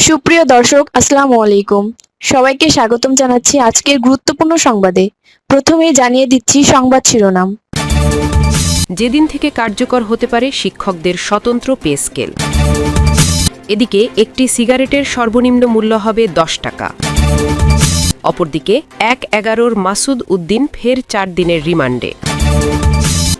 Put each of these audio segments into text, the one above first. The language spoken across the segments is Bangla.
সুপ্রিয় দর্শক, আসসালামু আলাইকুম। সবাইকে স্বাগতম জানাচ্ছি আজকের গুরুত্বপূর্ণ সংবাদে। প্রথমেই জানিয়ে দিচ্ছি সংবাদ শিরোনাম। যেদিন থেকে কার্যকর হতে পারে শিক্ষকদের স্বতন্ত্র পে স্কেল। এদিকে একটি সিগারেটের সর্বনিম্ন মূল্য হবে 10 টাকা। অপরদিকে ১/১১ মাসুদ উদ্দিন ফের 4 দিনের রিমান্ডে।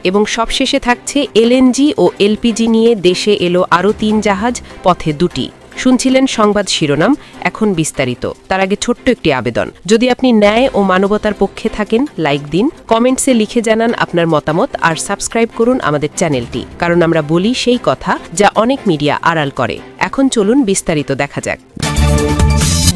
এবং সবশেষে থাকছে এলএনজি ও এলপিজি নিয়ে দেশে এলো আরও 3 জাহাজ, পথে 2টি। শুনছিলেন সংবাদ শিরোনাম, এখন বিস্তারিত। তার আগে ছোট্ট একটি আবেদন, যদি আপনি ন্যায় ও মানবতার পক্ষে থাকেন লাইক দিন, কমেন্টসে লিখে জানান আপনার মতামত আর সাবস্ক্রাইব করুন আমাদের চ্যানেলটি, কারণ আমরা বলি সেই কথা যা অনেক মিডিয়া আড়াল করে। এখন চলুন বিস্তারিত দেখা যাক।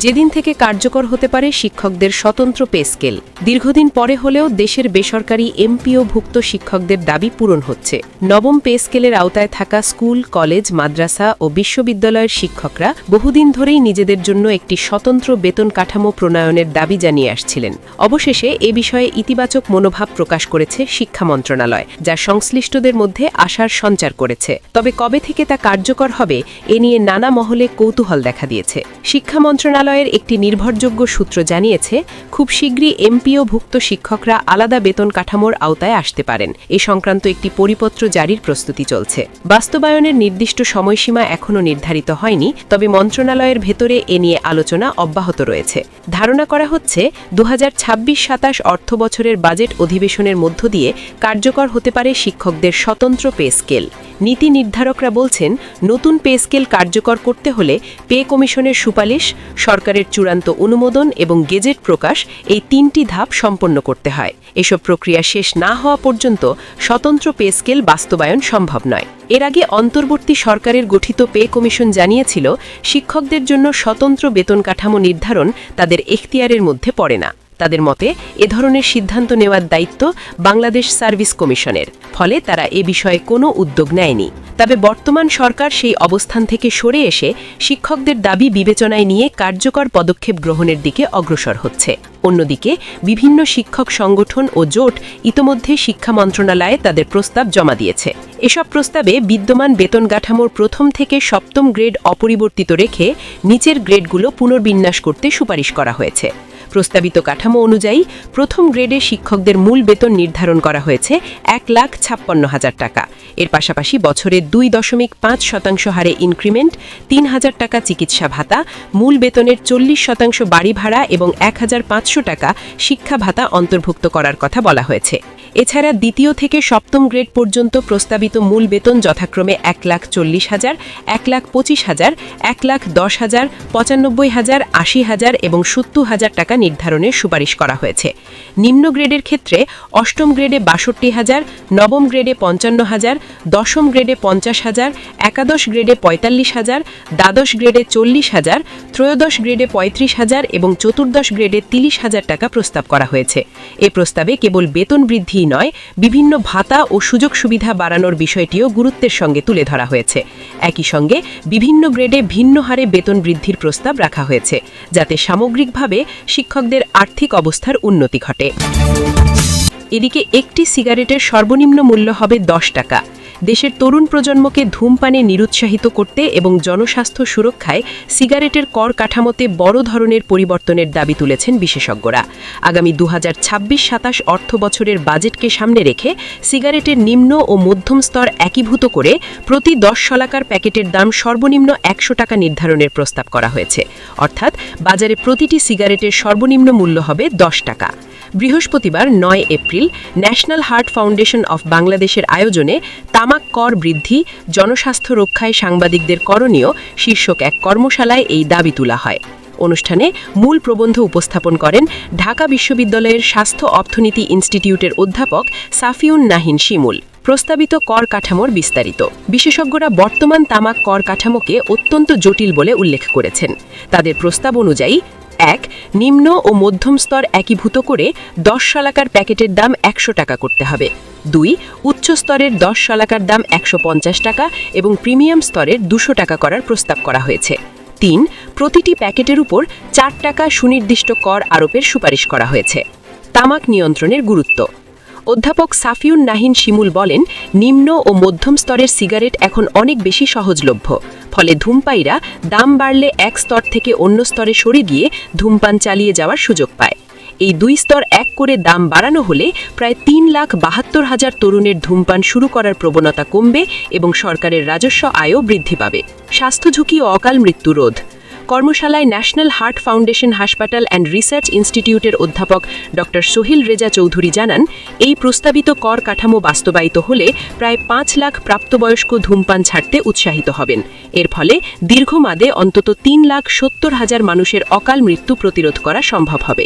যেদিন থেকে কার্যকর হতে পারে শিক্ষকদের স্বতন্ত্র পে স্কেল। দীর্ঘদিন পরে হলেও দেশের বেসরকারি এমপিওভুক্ত শিক্ষকদের দাবি পূরণ হচ্ছে। নবম পে স্কেলের আওতায় থাকা স্কুল, কলেজ, মাদ্রাসা ও বিশ্ববিদ্যালয়ের শিক্ষকরা বহুদিন ধরেই নিজেদের জন্য একটি স্বতন্ত্র বেতন কাঠামো প্রণয়নের দাবি জানিয়ে আসছিলেন। অবশেষে এ বিষয়ে ইতিবাচক মনোভাব প্রকাশ করেছে শিক্ষা মন্ত্রণালয়, যা সংশ্লিষ্টদের মধ্যে আশার সঞ্চার করেছে। তবে কবে থেকে তা কার্যকর হবে, এ নিয়ে নানা মহলে কৌতূহল দেখা দিয়েছে। শিক্ষা মন্ত্রণালয়ের একটি নির্ভরযোগ্য সূত্র জানিয়েছে, খুব শীঘ্রই এমপিওভুক্ত শিক্ষকরা আলাদা বেতন কাঠামোর আওতায় আসতে পারেন। এ সংক্রান্ত একটি পরিপত্র জারির প্রস্তুতি চলছে। বাস্তবায়নের নির্দিষ্ট সময়সীমা এখনও নির্ধারিত হয়নি, তবে মন্ত্রণালয়ের ভেতরে এ নিয়ে আলোচনা অব্যাহত রয়েছে। ধারণা করা হচ্ছে 2026-27 অর্থ বছরের বাজেট অধিবেশনের মধ্য দিয়ে কার্যকর হতে পারে শিক্ষকদের স্বতন্ত্র পে স্কেল। নীতি নির্ধারকরা বলছেন, নতুন পে স্কেল কার্যকর করতে হলে পে কমিশনের সুপারিশ, সরকারের চূড়ান্ত অনুমোদন এবং গেজেট প্রকাশ, এই 3টি ধাপ সম্পন্ন করতে হয়। এসব প্রক্রিয়া শেষ না হওয়া পর্যন্ত স্বতন্ত্র পে স্কেল বাস্তবায়ন সম্ভব নয়। এর আগে অন্তর্বর্তী সরকারের গঠিত পে কমিশন জানিয়েছিল, শিক্ষকদের জন্য স্বতন্ত্র বেতন কাঠামো নির্ধারণ তাদের এখতিয়ারের মধ্যে পড়ে না। তাদের মতে এ ধরনের সিদ্ধান্ত নেওয়ার দায়িত্ব বাংলাদেশ সার্ভিস কমিশনের, ফলে তারা এ বিষয়ে কোনো উদ্যোগ নেয়নি। তবে বর্তমান সরকার সেই অবস্থান থেকে সরে এসে শিক্ষকদের দাবি বিবেচনায় নিয়ে কার্যকর পদক্ষেপ গ্রহণের দিকে অগ্রসর হচ্ছে। অন্যদিকে বিভিন্ন শিক্ষক সংগঠন ও জোট ইতোমধ্যে শিক্ষা মন্ত্রণালয়ে তাদের প্রস্তাব জমা দিয়েছে। এসব প্রস্তাবে বিদ্যমান বেতন কাঠামোর 1ম থেকে 7ম গ্রেড অপরিবর্তিত রেখে নিচের গ্রেডগুলো পুনর্বিন্যাস করতে সুপারিশ করা হয়েছে। প্রস্তাবিত কাঠামো অনুযায়ী 1ম গ্রেডে শিক্ষকদের মূল বেতন নির্ধারণ করা হয়েছে 1,56,000 টাকা। এর পাশাপাশি বছরে 2.5% হারে ইনক্রিমেন্ট, 3,000 টাকা চিকিৎসা ভাতা, মূল বেতনের 40% বাড়ি ভাড়া এবং 1,500 টাকা শিক্ষা ভাতা অন্তর্ভুক্ত করার কথা বলা হয়েছে। এছাড়া দ্বিতীয় থেকে 7ম গ্রেড পর্যন্ত প্রস্তাবিত মূল বেতন যথাক্রমে 1,40,000, 1,25,000, 1,10,000, 95,000, 80,000 এবং 70,000 টাকা নির্ধারণের সুপারিশ করা হয়েছে। নিম্ন গ্রেডের ক্ষেত্রে 8ম গ্রেডে 62,000, 9ম গ্রেডে 55,000, 10ম গ্রেডে 50,000, একাদশ গ্রেডে 45,000, দ্বাদশ গ্রেডে 40,000, ত্রয়োদশ গ্রেডে 35,000 এবং চতুর্দশ গ্রেডে 30,000 টাকা প্রস্তাব করা হয়েছে। এ প্রস্তাবে কেবল বেতন বৃদ্ধি নয়, বিভিন্ন ভাতা ও সুযোগ সুবিধা বাড়ানোর বিষয়টিও গুরুত্বের সঙ্গে তুলে ধরা হয়েছে। একই সঙ্গে বিভিন্ন গ্রেডে ভিন্ন হারে বেতন বৃদ্ধির প্রস্তাব রাখা হয়েছে, যাতে সামগ্রিকভাবে শিক্ষকদের আর্থিক অবস্থার উন্নতি ঘটে। এদিকে একটি সিগারেটের সর্বনিম্ন মূল্য হবে 10 টাকা। দেশের তরুণ প্রজন্মকে ধূমপানে নিরুৎসাহিত করতে এবং জনস্বাস্থ্য সুরক্ষায় সিগারেটের কর কাঠামোতে বড় ধরনের পরিবর্তনের দাবি তুলেছেন বিশেষজ্ঞরা। আগামী 2026-27 অর্থ বছরের বাজেটকে সামনে রেখে সিগারেটের নিম্ন ও মধ্যম স্তর একীভূত করে প্রতি 10 শলাকার প্যাকেটের দাম সর্বনিম্ন 100 টাকা নির্ধারণের প্রস্তাব করা হয়েছে। অর্থাৎ বাজারে প্রতিটি সিগারেটের সর্বনিম্ন মূল্য হবে 10 টাকা। বৃহস্পতিবার 9 April national heart foundation of বাংলাদেশের আয়োজনে তামাক কর বৃদ্ধি, জনস্বাস্থ্য রক্ষায় সাংবাদিকদের করণীয় শীর্ষক এক কর্মশালায় এই দাবি তোলা হয়। অনুষ্ঠানে মূল প্রবন্ধ উপস্থাপন করেন ঢাকা বিশ্ববিদ্যালয়ের স্বাস্থ্য অর্থনীতি ইনস্টিটিউটের অধ্যাপক সাফিউন নাহিন শিমুল। প্রস্তাবিত কর কাঠামোর বিস্তারিত। বিশেষজ্ঞরা বর্তমান তামাক কর কাঠামোকে অত্যন্ত জটিল বলে উল্লেখ করেছেন। তাদের প্রস্তাব অনুযায়ী 1. নিম্ন ও মধ্যম স্তর একীভূত করে 10 শলাকার প্যাকেটের দাম 100 টাকা করতে হবে। 2. উচ্চ স্তরের 10 শলাকার দাম 150 টাকা এবং প্রিমিয়াম স্তরের 200 টাকা করার প্রস্তাব করা হয়েছে। 3. প্রতিটি প্যাকেটের উপর 4 টাকা সুনির্দিষ্ট কর আরোপের সুপারিশ করা হয়েছে। তামাক নিয়ন্ত্রণের গুরুত্ব। অধ্যাপক সাফিউন নাহিন শিমুল বলেন, নিম্ন ও মধ্যম স্তরের সিগারেট এখন অনেক বেশি সহজলভ্য, ফলে ধূমপায়ীরা দাম বাড়লে এক স্তর থেকে অন্য স্তরে সরে গিয়ে ধূমপান চালিয়ে যাওয়ার সুযোগ পায়। এই দুই স্তর এক করে দাম বাড়ানো হলে প্রায় 3,72,000 তরুণের ধূমপান শুরু করার প্রবণতা কমবে এবং সরকারের রাজস্ব আয়ও বৃদ্ধি পাবে। স্বাস্থ্য ঝুঁকি ও অকাল মৃত্যু রোধ। কর্মশালায় ন্যাশনাল হার্ট ফাউন্ডেশন হাসপাতাল অ্যান্ড রিসার্চ ইনস্টিটিউটের অধ্যাপক ডক্টর সোহেল রেজা চৌধুরী জানান, এই প্রস্তাবিত কর কাঠামো বাস্তবায়িত হলে প্রায় 5 লাখ প্রাপ্তবয়স্ক ধূমপান ছাড়তে উৎসাহিত হবেন। এর ফলে দীর্ঘমেয়াদে অন্তত 3,70,000 মানুষের অকাল মৃত্যু প্রতিরোধ করা সম্ভব হবে।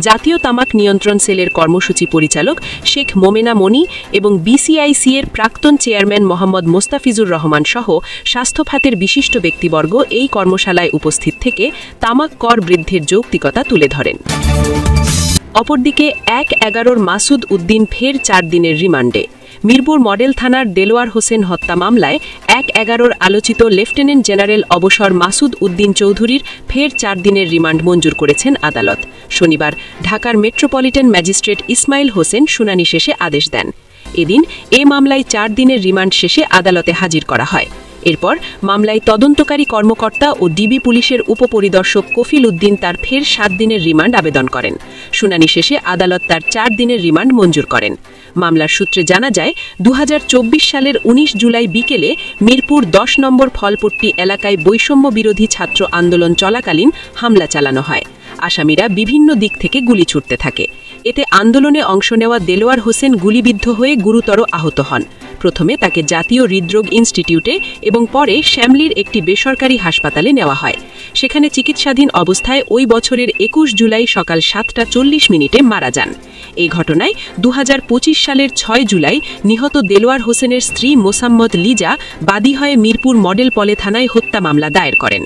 জাতীয় তামাক নিয়ন্ত্রণ সেলের কর্মসূচি পরিচালক শেখ মোমেনা মনি এবং বিসিআইসি এর প্রাক্তন চেয়ারম্যান মোহাম্মদ মোস্তাফিজুর রহমান সহ স্বাস্থ্য খাতের বিশিষ্ট ব্যক্তিবর্গ এই কর্মশালায় উপস্থিত থেকে তামাক কর বৃদ্ধির যৌক্তিকতা তুলে ধরেন। অপরদিকে 1/11 মাসুদ উদ্দিন ফের 4 দিনের রিমান্ডে। মিরপুর মডেল থানার দেলোয়ার হোসেন হত্যা মামলায় 1/11 আলোচিত লেফটেন্যান্ট জেনারেল অবসর মাসুদ উদ্দিন চৌধুরীর ফের 4 দিনের রিমান্ড মঞ্জুর করেছেন আদালত। শনিবার ঢাকার মেট্রোপলিটন ম্যাজিস্ট্রেট ইসমাইল হোসেন শুনানি শেষে আদেশ দেন। এদিন এ মামলায় 4 দিনের রিমান্ড শেষে আদালতে হাজির করা হয়। এরপর মামলায় তদন্তকারী কর্মকর্তা ও ডিবি পুলিশের উপপরিদর্শক কফিল উদ্দিন তার ফের 7 দিনের রিমান্ড আবেদন করেন। শুনানি শেষে আদালত তার 4 দিনের রিমান্ড মঞ্জুর করেন। মামলার সূত্রে জানা যায়, 2024 সালের 19 জুলাই বিকেলে মিরপুর 10 নম্বর ফলপট্টি এলাকায় বৈষম্য বিরোধী ছাত্র আন্দোলন চলাকালীন হামলা চালানো হয়। আসামিরা বিভিন্ন দিক থেকে গুলি ছুটতে থাকে। এতে আন্দোলনে অংশ নেওয়া দেলোয়ার হোসেন গুলিবিদ্ধ হয়ে গুরুতর আহত হন। প্রথমে তাকে জাতীয় হৃদরোগ ইনস্টিটিউটে এবং পরে শ্যামলীর একটি বেসরকারি হাসপাতালে নেওয়া হয়। সেখানে চিকিৎসাধীন অবস্থায় ওই বছরের 21 জুলাই সকাল 7:40 মারা যান। এই ঘটনায় 2025 সালের 6 জুলাই নিহত দেলোয়ার হোসেনের স্ত্রী মোসাম্মদ লিজা বাদী হয়ে মিরপুর মডেল পলে থানায় হত্যা মামলা দায়ের করেন।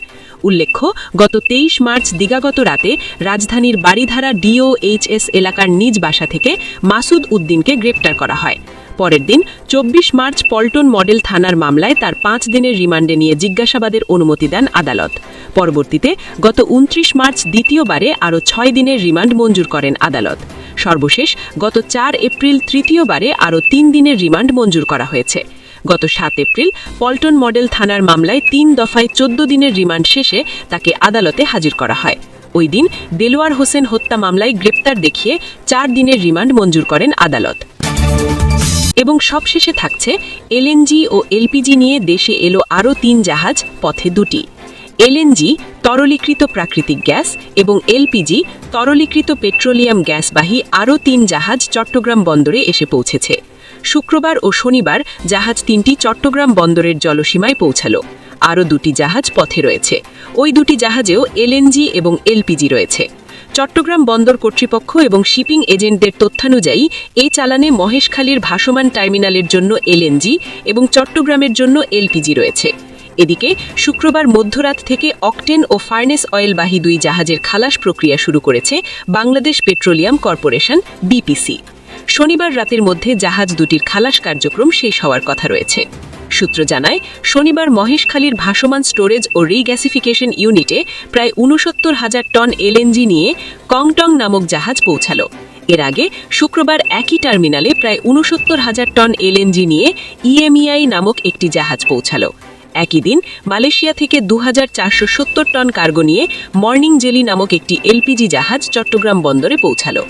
উল্লেখ্য, গত 23 মার্চ দিবাগত রাতে রাজধানীর বাড়িধারা ডিওএইচএস এলাকার নিজ বাসা থেকে মাসুদ উদ্দিনকে গ্রেপ্তার করা হয়। পরের দিন 24 মার্চ পল্টন মডেল থানার মামলায় তার 5 দিনের রিমান্ডে নিয়ে জিজ্ঞাসাবাদের অনুমতি দেন আদালত। পরবর্তীতে গত 29 মার্চ দ্বিতীয়বারে আরও 6 দিনের রিমান্ড মঞ্জুর করেন আদালত। সর্বশেষ গত 4 এপ্রিল তৃতীয়বারে আরও 3 দিনের রিমান্ড মঞ্জুর করা হয়েছে। গত 7 এপ্রিল পল্টন মডেল থানার মামলায় 3 দফায় 14 দিনের রিমান্ড শেষে তাকে আদালতে হাজির করা হয়। ওই দিন দেলোয়ার হোসেন হত্যা মামলায় গ্রেপ্তার দেখিয়ে 4 দিনের রিমান্ড মঞ্জুর করেন আদালত। এবং সবশেষে থাকছে, এলএনজি ও এলপিজি নিয়ে দেশে এলো আরও 3 জাহাজ, পথে 2টি। এলএনজি তরলীকৃত প্রাকৃতিক গ্যাস এবং এলপিজি তরলীকৃত পেট্রোলিয়াম গ্যাসবাহী আরও 3 জাহাজ চট্টগ্রাম বন্দরে এসে পৌঁছেছে। শুক্রবার ও শনিবার জাহাজ 3টি চট্টগ্রাম বন্দরের জলসীমায় পৌঁছালো। আরও 2টি জাহাজ পথে রয়েছে। ওই 2টি জাহাজেও এলএনজি এবং এলপিজি রয়েছে। চট্টগ্রাম বন্দর কর্তৃপক্ষ এবং শিপিং এজেন্টদের তথ্যানুযায়ী এই চালানে মহেশখালীর ভাসমান টার্মিনালের জন্য এলএনজি এবং চট্টগ্রামের জন্য এলপিজি রয়েছে। এদিকে শুক্রবার মধ্যরাত থেকে অকটেন ও ফার্নেস অয়েলবাহী 2 জাহাজের খালাস প্রক্রিয়া শুরু করেছে বাংলাদেশ পেট্রোলিয়াম কর্পোরেশন বিপিসি। শনিবার রাতের মধ্যে জাহাজ 2টির খালাস কার্যক্রম শেষ হওয়ার কথা রয়েছে। সূত্র জানায়, শনিবার মহেশখালীর ভাসমান স্টোরেজ ও রিগ্যাসিফিকেশন ইউনিটে প্রায় 69,000 টন এলএনজি নিয়ে কংটং নামক জাহাজ পৌঁছালো। এর আগে শুক্রবার একই টার্মিনালে প্রায় 69,000 টন এলএনজি নিয়ে ইএমইআই নামক একটি জাহাজ পৌঁছালো। একই দিন মালয়েশিয়া থেকে 2,470 টন কার্গো নিয়ে মর্নিং জেলি নামক একটি এলপিজি জাহাজ চট্টগ্রাম বন্দরে পৌঁছালো।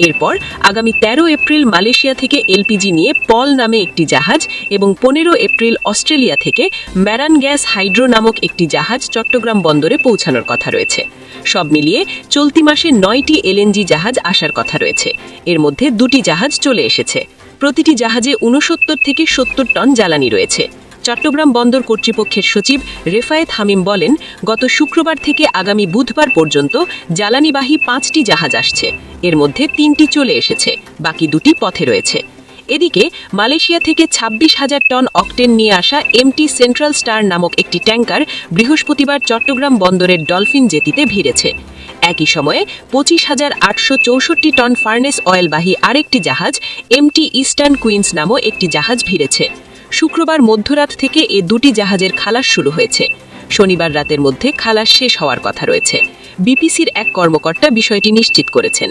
এরপর আগামী 13 এপ্রিল মালয়েশিয়া থেকে এলপিজি নিয়ে পল নামে একটি জাহাজ এবং 15 এপ্রিল অস্ট্রেলিয়া থেকে ম্যারান গ্যাস হাইড্রো নামক একটি জাহাজ চট্টগ্রাম বন্দরে পৌঁছানোর কথা রয়েছে। সব মিলিয়ে চলতি মাসে 9টি এলএনজি জাহাজ আসার কথা রয়েছে। এর মধ্যে 2টি জাহাজ চলে এসেছে। প্রতিটি জাহাজে 69 থেকে 70 টন জ্বালানি রয়েছে। চট্টগ্রাম বন্দর কর্তৃপক্ষের সচিব রেফায়েত হামিম বলেন, গত শুক্রবার থেকে আগামী বুধবার পর্যন্ত জ্বালানিবাহী 5টি জাহাজ আসছে। এর মধ্যে 3টি চলে এসেছে, বাকি 2টি পথে রয়েছে। এদিকে মালয়েশিয়া থেকে 26,000 টন অকটেন নিয়ে আসা এমটি সেন্ট্রাল স্টার নামক একটি ট্যাঙ্কার বৃহস্পতিবার চট্টগ্রাম বন্দরের ডলফিন জেটিতে ভিড়েছে। একই সময়ে 25,864 টন ফার্নেস অয়েলবাহী আরেকটি জাহাজ এমটি ইস্টার্ন কুইন্স নামক একটি জাহাজ ভিড়েছে। শুক্রবার মধ্যরাত থেকে এ 2টি জাহাজের খালাস শুরু হয়েছে। শনিবার রাতের মধ্যে খালাস শেষ হওয়ার কথা রয়েছে। বিপিসির এক কর্মকর্তা বিষয়টি নিশ্চিত করেছেন।